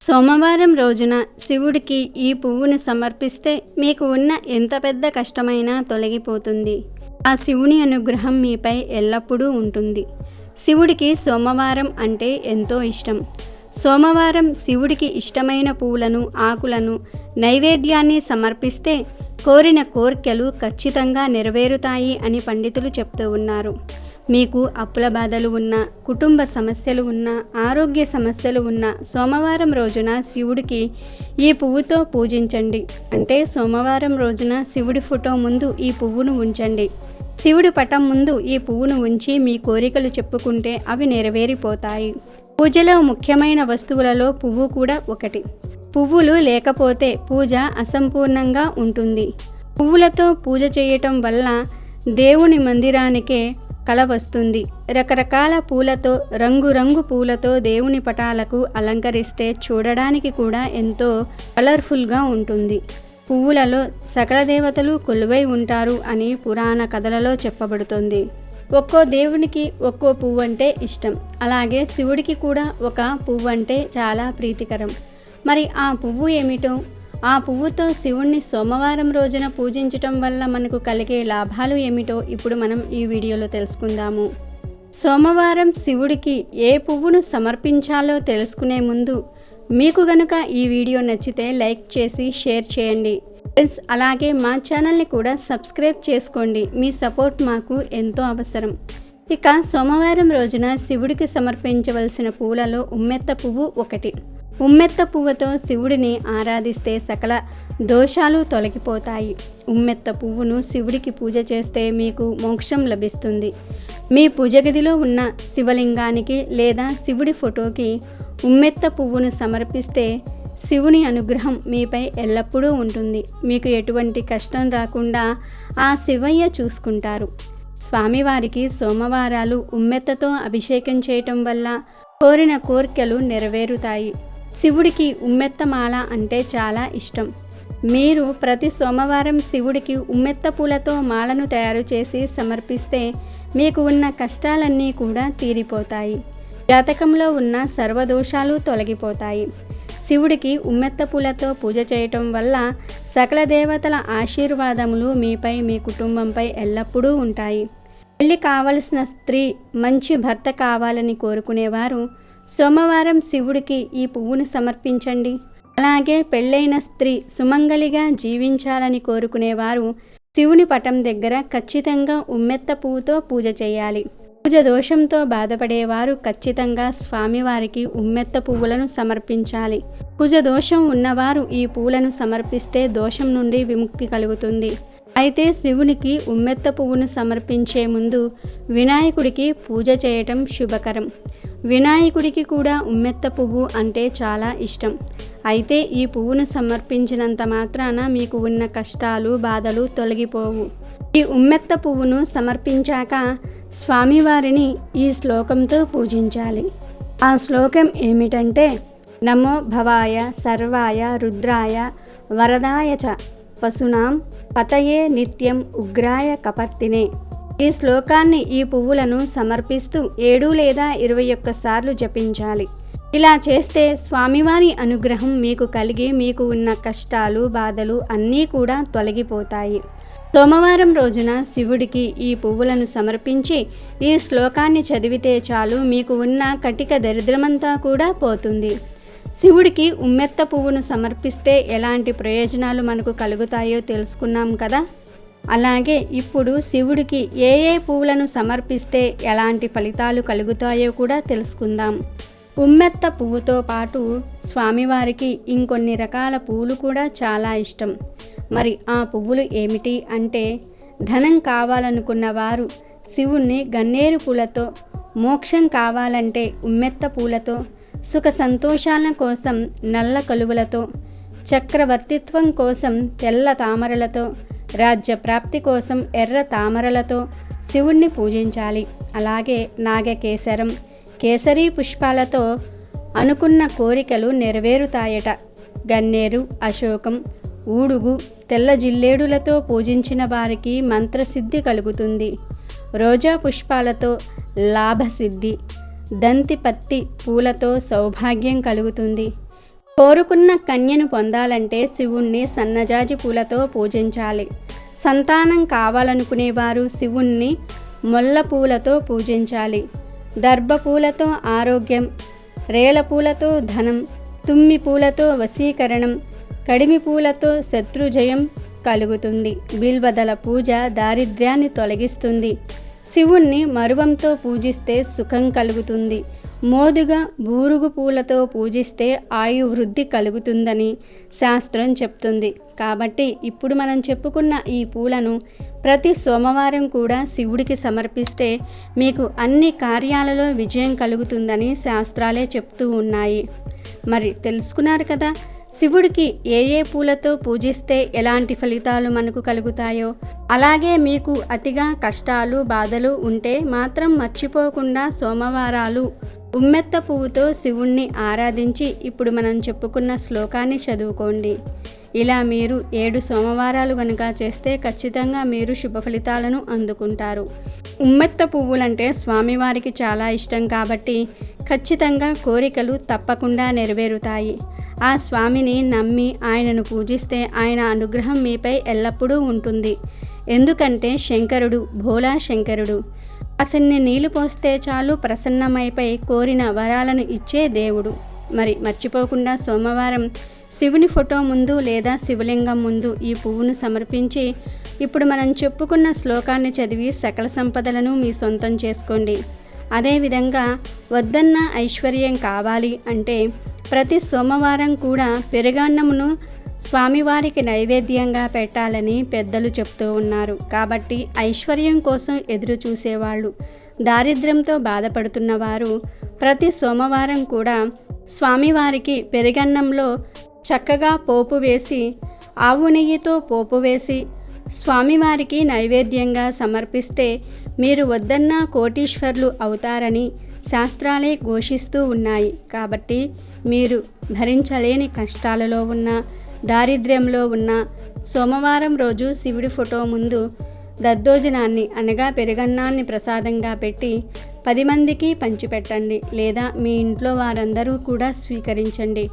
సోమవారం రోజున శివుడికి ఈ పువ్వును సమర్పిస్తే మీకు ఉన్న ఎంత పెద్ద కష్టమైనా తొలగిపోతుంది. ఆ శివుని అనుగ్రహం మీపై ఎల్లప్పుడూ ఉంటుంది. శివుడికి సోమవారం అంటే ఎంతో ఇష్టం. సోమవారం శివుడికి ఇష్టమైన పువ్వులను, ఆకులను, నైవేద్యాన్ని సమర్పిస్తే కోరిన కోర్కెలు ఖచ్చితంగా నెరవేరుతాయి అని పండితులు చెప్తూ ఉన్నారు. మీకు అప్పుల బాధలు ఉన్నా, కుటుంబ సమస్యలు ఉన్నా, ఆరోగ్య సమస్యలు ఉన్నా సోమవారం రోజున శివుడికి ఈ పువ్వుతో పూజించండి. అంటే సోమవారం రోజున శివుడి ఫోటో ముందు ఈ పువ్వును ఉంచండి. శివుడి పటం ముందు ఈ పువ్వును ఉంచి మీ కోరికలు చెప్పుకుంటే అవి నెరవేరిపోతాయి. పూజలో ముఖ్యమైన వస్తువులలో పువ్వు కూడా ఒకటి. పువ్వులు లేకపోతే పూజ అసంపూర్ణంగా ఉంటుంది. పువ్వులతో పూజ చేయటం వల్ల దేవుని మందిరానికే కళ వస్తుంది. రకరకాల పూలతో, రంగురంగు పూలతో దేవుని పటాలకు అలంకరిస్తే చూడడానికి కూడా ఎంతో కలర్ఫుల్గా ఉంటుంది. పువ్వులలో సకల దేవతలు కొలువై ఉంటారు అని పురాణ కథలలో చెప్పబడుతుంది. ఒక్కో దేవునికి ఒక్కో పువ్వు అంటే ఇష్టం. అలాగే శివుడికి కూడా ఒక పువ్వు అంటే చాలా ప్రీతికరం. మరి ఆ పువ్వు ఏమిటో, ఆ పువ్వుతో శివుణ్ణి సోమవారం రోజున పూజించటం వల్ల మనకు కలిగే లాభాలు ఏమిటో ఇప్పుడు మనం ఈ వీడియోలో తెలుసుకుందాము. సోమవారం శివుడికి ఏ పువ్వును సమర్పించాలో తెలుసుకునే ముందు మీకు గనుక ఈ వీడియో నచ్చితే లైక్ చేసి షేర్ చేయండి ఫ్రెండ్స్. అలాగే మా ఛానల్ని కూడా సబ్స్క్రైబ్ చేసుకోండి. మీ సపోర్ట్ మాకు ఎంతో అవసరం. ఇక సోమవారం రోజున శివుడికి సమర్పించవలసిన పూలలో ఉమ్మెత్త పువ్వు ఒకటి. ఉమ్మెత్త పువ్వుతో శివుడిని ఆరాధిస్తే సకల దోషాలు తొలగిపోతాయి. ఉమ్మెత్త పువ్వును శివుడికి పూజ చేస్తే మీకు మోక్షం లభిస్తుంది. మీ పూజ గదిలో ఉన్న శివలింగానికి లేదా శివుడి ఫోటోకి ఉమ్మెత్త పువ్వును సమర్పిస్తే శివుని అనుగ్రహం మీపై ఎల్లప్పుడూ ఉంటుంది. మీకు ఎటువంటి కష్టం రాకుండా ఆ శివయ్య చూసుకుంటారు. స్వామివారికి సోమవారాలు ఉమ్మెత్తతో అభిషేకం చేయటం వల్ల కోరిన కోర్కెలు నెరవేరుతాయి. శివుడికి ఉమ్మెత్త మాల అంటే చాలా ఇష్టం. మీరు ప్రతి సోమవారం శివుడికి ఉమ్మెత్త పూలతో మాలను తయారు చేసి సమర్పిస్తే మీకు ఉన్న కష్టాలన్నీ కూడా తీరిపోతాయి. జాతకంలో ఉన్న సర్వదోషాలు తొలగిపోతాయి. శివుడికి ఉమ్మెత్త పూలతో పూజ చేయటం వల్ల సకల దేవతల ఆశీర్వాదములు మీపై, మీ కుటుంబంపై ఎల్లప్పుడూ ఉంటాయి. పెళ్లి కావలసిన స్త్రీ మంచి భర్త కావాలని కోరుకునేవారు సోమవారం శివుడికి ఈ పువ్వును సమర్పించండి. అలాగే పెళ్ళైన స్త్రీ సుమంగలిగా జీవించాలని కోరుకునేవారు శివుని పటం దగ్గర ఖచ్చితంగా ఉమ్మెత్త పువ్వుతో పూజ చేయాలి. పూజ దోషంతో బాధపడేవారు ఖచ్చితంగా స్వామివారికి ఉమ్మెత్త పువ్వులను సమర్పించాలి. కుజ దోషం ఉన్నవారు ఈ పువ్వులను సమర్పిస్తే దోషం నుండి విముక్తి కలుగుతుంది. అయితే శివునికి ఉమ్మెత్త పువ్వును సమర్పించే ముందు వినాయకుడికి పూజ చేయటం శుభకరం. వినాయకుడికి కూడా ఉమ్మెత్త పువ్వు అంటే చాలా ఇష్టం. అయితే ఈ పువ్వును సమర్పించినంత మాత్రాన మీకు ఉన్న కష్టాలు, బాధలు తొలగిపోవు. ఈ ఉమ్మెత్త పువ్వును సమర్పించాక స్వామివారిని ఈ శ్లోకంతో పూజించాలి. ఆ శ్లోకం ఏమిటంటే, నమో భవాయ సర్వాయ రుద్రాయ వరదాయ చ పశునాం పతయే నిత్యం ఉగ్రాయ కపర్తినే. ఈ శ్లోకాన్ని ఈ పువ్వులను సమర్పిస్తూ 7 లేదా 21 సార్లు జపించాలి. ఇలా చేస్తే స్వామివారి అనుగ్రహం మీకు కలిగి మీకు ఉన్న కష్టాలు, బాధలు అన్నీ కూడా తొలగిపోతాయి. సోమవారం రోజున శివుడికి ఈ పువ్వులను సమర్పించి ఈ శ్లోకాన్ని చదివితే చాలు మీకు ఉన్న కటిక దరిద్రమంతా కూడా పోతుంది. శివుడికి ఉమ్మెత్త పువ్వును సమర్పిస్తే ఎలాంటి ప్రయోజనాలు మనకు కలుగుతాయో తెలుసుకున్నాం కదా. అలాగే ఇప్పుడు శివుడికి ఏ ఏ పువ్వులను సమర్పిస్తే ఎలాంటి ఫలితాలు కలుగుతాయో కూడా తెలుసుకుందాం. ఉమ్మెత్త పువ్వుతో పాటు స్వామివారికి ఇంకొన్ని రకాల పువ్వులు కూడా చాలా ఇష్టం. మరి ఆ పువ్వులు ఏమిటి అంటే, ధనం కావాలనుకున్న వారు శివుణ్ణి గన్నేరు పూలతో, మోక్షం కావాలంటే ఉమ్మెత్త పూలతో, సుఖ సంతోషాల కోసం నల్ల కలువలతో, చక్రవర్తిత్వం కోసం తెల్ల తామరలతో, రాజ్య ప్రాప్తి కోసం ఎర్ర తామరలతో శివుణ్ణి పూజించాలి. అలాగే నాగకేసరం, కేసరీ పుష్పాలతో అనుకున్న కోరికలు నెరవేరుతాయట. గన్నేరు, అశోకం, ఊడుగు, తెల్ల జిల్లేడులతో పూజించిన వారికి మంత్రసిద్ధి కలుగుతుంది. రోజా పుష్పాలతో లాభసిద్ధి, దంతిపత్తి పూలతో సౌభాగ్యం కలుగుతుంది. కోరుకున్న కన్యను పొందాలంటే శివుణ్ణి సన్నజాజి పూలతో పూజించాలి. సంతానం కావాలనుకునేవారు శివుణ్ణి మొల్ల పూలతో పూజించాలి. దర్భ పూలతో ఆరోగ్యం, రేల పూలతో ధనం, తుమ్మి పూలతో వశీకరణం, కడిమి పూలతో శత్రుజయం కలుగుతుంది. బిల్వదల పూజ దారిద్ర్యాన్ని తొలగిస్తుంది. శివుణ్ణి మరువంతో పూజిస్తే సుఖం కలుగుతుంది. మోదుగా బూరుగు పూలతో పూజిస్తే ఆయువృద్ధి కలుగుతుందని శాస్త్రం చెప్తుంది. కాబట్టి ఇప్పుడు మనం చెప్పుకున్న ఈ పూలను ప్రతి సోమవారం కూడా శివుడికి సమర్పిస్తే మీకు అన్ని కార్యాలలో విజయం కలుగుతుందని శాస్త్రాలే చెప్తూ ఉన్నాయి. మరి తెలుసుకున్నారు కదా, శివుడికి ఏ ఏ పూలతో పూజిస్తే ఎలాంటి ఫలితాలు మనకు కలుగుతాయో. అలాగే మీకు అతిగా కష్టాలు బాధలు ఉంటే మాత్రం మర్చిపోకుండా సోమవారాలు ఉమ్మెత్త పువ్వుతో శివుణ్ణి ఆరాధించి ఇప్పుడు మనం చెప్పుకున్న శ్లోకాన్ని చదువుకోండి. ఇలా మీరు 7 సోమవారాలు కనుక చేస్తే ఖచ్చితంగా మీరు శుభ ఫలితాలను అందుకుంటారు. ఉమ్మెత్త పువ్వులంటే స్వామివారికి చాలా ఇష్టం కాబట్టి ఖచ్చితంగా కోరికలు తప్పకుండా నెరవేరుతాయి. ఆ స్వామిని నమ్మి ఆయనను పూజిస్తే ఆయన అనుగ్రహం మీపై ఎల్లప్పుడూ ఉంటుంది. ఎందుకంటే శంకరుడు భోలా శంకరుడు. అసన్ని నీళ్లు పోస్తే చాలు ప్రసన్నమైపై కోరిన వరాలను ఇచ్చే దేవుడు. మరి మర్చిపోకుండా సోమవారం శివుని ఫోటో ముందు లేదా శివలింగం ముందు ఈ పువ్వును సమర్పించి ఇప్పుడు మనం చెప్పుకున్న శ్లోకాన్ని చదివి సకల సంపదలను మీ సొంతం చేసుకోండి. అదేవిధంగా వద్దన్న ఐశ్వర్యం కావాలి అంటే ప్రతి సోమవారం కూడా పెరుగన్నమును స్వామివారికి నైవేద్యంగా పెట్టాలని పెద్దలు చెప్తూ ఉన్నారు. కాబట్టి ఐశ్వర్యం కోసం ఎదురు చూసేవాళ్ళు, దారిద్ర్యంతో బాధపడుతున్నవారు ప్రతి సోమవారం కూడా స్వామివారికి పెరుగన్నంలో చక్కగా పోపు వేసి, ఆవు నెయ్యితో పోపు వేసి స్వామివారికి నైవేద్యంగా సమర్పిస్తే మీరు వద్దన్న కోటీశ్వర్లు అవుతారని శాస్త్రాలే ఘోషిస్తూ ఉన్నాయి. కాబట్టి మీరు భరించలేని కష్టాలలో ఉన్న, దారిద్ర్యంలో ఉన్న సోమవారం రోజు శివుడి ఫోటో ముందు దద్దోజనాన్ని అనగా పెరుగన్నాన్ని ప్రసాదంగా పెట్టి 10 మందికి పంచిపెట్టండి. లేదా మీ ఇంట్లో వారందరూ కూడా స్వీకరించండి.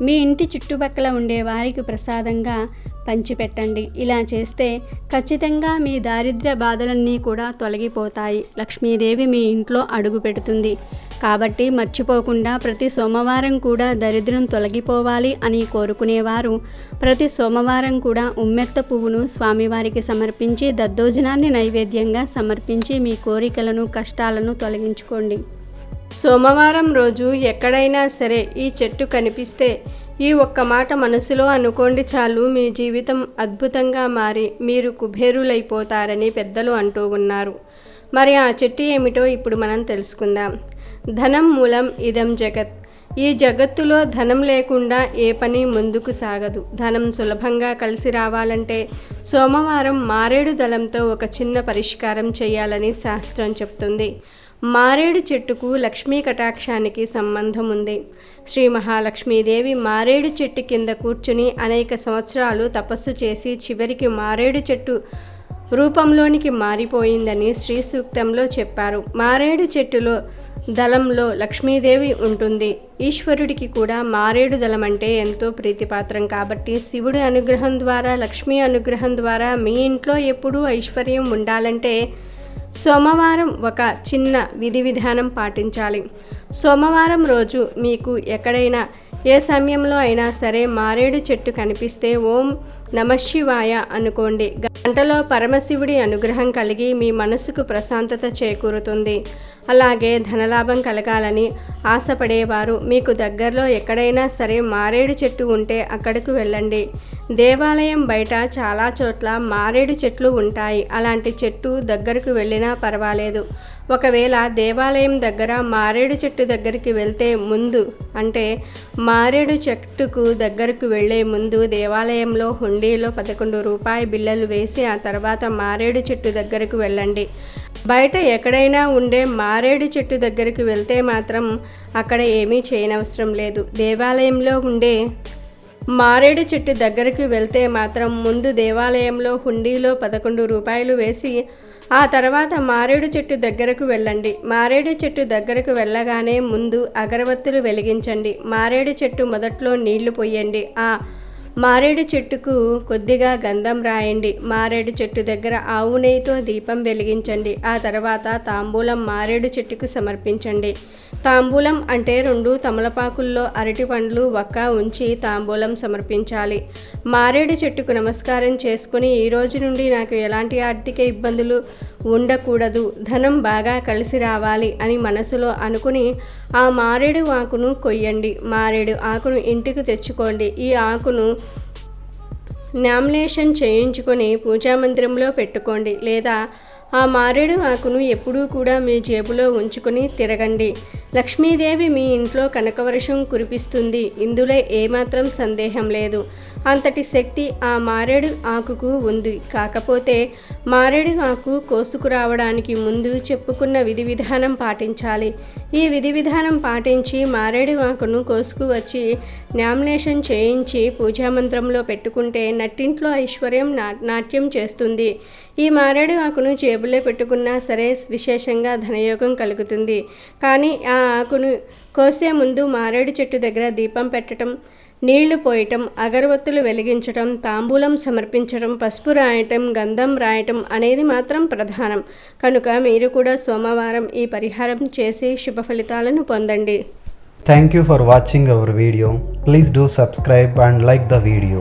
మీ ఇంటి చుట్టుపక్కల ఉండే వారికి ప్రసాదంగా పంచిపెట్టండి. ఇలా చేస్తే ఖచ్చితంగా మీ దారిద్ర్య బాధలన్నీ కూడా తొలగిపోతాయి. లక్ష్మీదేవి మీ ఇంట్లో అడుగు పెడుతుంది. కాబట్టి మర్చిపోకుండా ప్రతి సోమవారం కూడా దరిద్రం తొలగిపోవాలి అని కోరుకునేవారు ప్రతి సోమవారం కూడా ఉమ్మెత్త పువ్వును స్వామివారికి సమర్పించి దద్దోజనాన్ని నైవేద్యంగా సమర్పించి మీ కోరికలను కష్టాలను తొలగించుకోండి. సోమవారం రోజు ఎక్కడైనా సరే ఈ చెట్టు కనిపిస్తే ఈ ఒక్క మాట మనసులో అనుకోండి చాలు, మీ జీవితం అద్భుతంగా మారి మీరు కుబేరులైపోతారని పెద్దలు అంటూ ఉన్నారు. మరి ఆ చెట్టు ఏమిటో ఇప్పుడు మనం తెలుసుకుందాం. ధనం మూలం ఇదం జగత్. ఈ జగత్తులో ధనం లేకుండా ఏ పని ముందుకు సాగదు. ధనం సులభంగా కలిసి రావాలంటే సోమవారం మారేడు దళంతో ఒక చిన్న పరిష్కారం చేయాలని శాస్త్రం చెప్తుంది. మారేడు చెట్టుకు లక్ష్మీ కటాక్షానికి సంబంధం ఉంది. శ్రీ మహాలక్ష్మీదేవి మారేడు చెట్టు కింద కూర్చుని అనేక సంవత్సరాలు తపస్సు చేసి చివరికి మారేడు చెట్టు రూపంలోనికి మారిపోయిందని శ్రీ సూక్తంలో చెప్పారు. మారేడు చెట్టులో దళంలో లక్ష్మీదేవి ఉంటుంది. ఈశ్వరుడికి కూడా మారేడు దళం అంటే ఎంతో ప్రీతిపాత్రం. కాబట్టి శివుడి అనుగ్రహం ద్వారా, లక్ష్మీ అనుగ్రహం ద్వారా మీ ఇంట్లో ఎప్పుడూ ఐశ్వర్యం ఉండాలంటే సోమవారం ఒక చిన్న విధి విధానం పాటించాలి. సోమవారం రోజు మీకు ఎక్కడైనా ఏ సమయంలో అయినా సరే మారేడు చెట్టు కనిపిస్తే ఓం నమశివాయ అనుకోండి. గంటలో పరమశివుడి అనుగ్రహం కలిగి మీ మనసుకు ప్రశాంతత చేకూరుతుంది. అలాగే ధనలాభం కలగాలని ఆశపడేవారు మీకు దగ్గరలో ఎక్కడైనా సరే మారేడు చెట్టు ఉంటే అక్కడకు వెళ్ళండి. దేవాలయం బయట చాలా చోట్ల మారేడు చెట్లు ఉంటాయి. అలాంటి చెట్టు దగ్గరకు వెళ్ళినా పర్వాలేదు. ఒకవేళ దేవాలయం దగ్గర మారేడు చెట్టు దగ్గరికి వెళ్తే ముందు అంటే మారేడు చెట్టుకు దగ్గరకు వెళ్ళే ముందు దేవాలయంలో హుండీలో 11 రూపాయి బిళ్ళలు వేసి ఆ తర్వాత మారేడు చెట్టు దగ్గరకు వెళ్ళండి. బయట ఎక్కడైనా ఉండే మారేడు చెట్టు దగ్గరికి వెళ్తే మాత్రం అక్కడ ఏమీ చేయనవసరం లేదు. దేవాలయంలో ఉండే మారేడు చెట్టు దగ్గరికి వెళ్తే మాత్రం ముందు దేవాలయంలో హుండీలో 11 రూపాయలు వేసి ఆ తర్వాత మారేడు చెట్టు దగ్గరకు వెళ్ళండి. మారేడు చెట్టు దగ్గరకు వెళ్ళగానే ముందు అగరవత్తులు వెలిగించండి. మారేడు చెట్టు మొదట్లో నీళ్లు పొయ్యండి. ఆ మారేడు చెట్టుకు కొద్దిగా గంధం రాయండి. మారేడు చెట్టు దగ్గర ఆవు నెయ్యితో దీపం వెలిగించండి. ఆ తర్వాత తాంబూలం మారేడు చెట్టుకు సమర్పించండి. తాంబూలం అంటే 2 తమలపాకుల్లో అరటి పండ్లు ఒక్క ఉంచి తాంబూలం సమర్పించాలి. మారేడు చెట్టుకు నమస్కారం చేసుకుని ఈ రోజు నుండి నాకు ఎలాంటి ఆర్థిక ఇబ్బందులు ఉండకూడదు, ధనం బాగా కలిసి రావాలి అని మనసులో అనుకుని ఆ మారేడు ఆకును కొయ్యండి. మారేడు ఆకును ఇంటికి తెచ్చుకోండి. ఈ ఆకును నామినేషన్ చేయించుకొని పూజామందిరంలో పెట్టుకోండి. లేదా ఆ మారేడు ఆకును ఎప్పుడూ కూడా మీ జేబులో ఉంచుకొని తిరగండి. లక్ష్మీదేవి మీ ఇంట్లో కనకవర్షం కురిపిస్తుంది. ఇందులో ఏమాత్రం సందేహం లేదు. అంతటి శక్తి ఆ మారేడు ఆకుకు ఉంది. కాకపోతే మారేడు ఆకు కోసుకురావడానికి ముందు చెప్పుకున్న విధి విధానం పాటించాలి. ఈ విధి విధానం పాటించి మారేడు ఆకును కోసుకు వచ్చి నామినేషన్ చేయించి పూజామంత్రంలో పెట్టుకుంటే నట్టింట్లో ఐశ్వర్యం నాట్యం చేస్తుంది. ఈ మారేడు ఆకును జేబులో పెట్టుకున్నా సరే విశేషంగా ధనయోగం కలుగుతుంది. కానీ ఆ ఆకును కోసే ముందు మారేడు చెట్టు దగ్గర దీపం పెట్టడం, నీళ్లు పోయటం, అగరవత్తులు వెలిగించటం, తాంబూలం సమర్పించటం, పసుపు రాయటం, గంధం రాయటం అనేది మాత్రం ప్రధానం. కనుక మీరు కూడా సోమవారం ఈ పరిహారం చేసి శుభ ఫలితాలను పొందండి. Thank you for watching our video. Please do subscribe and like the video.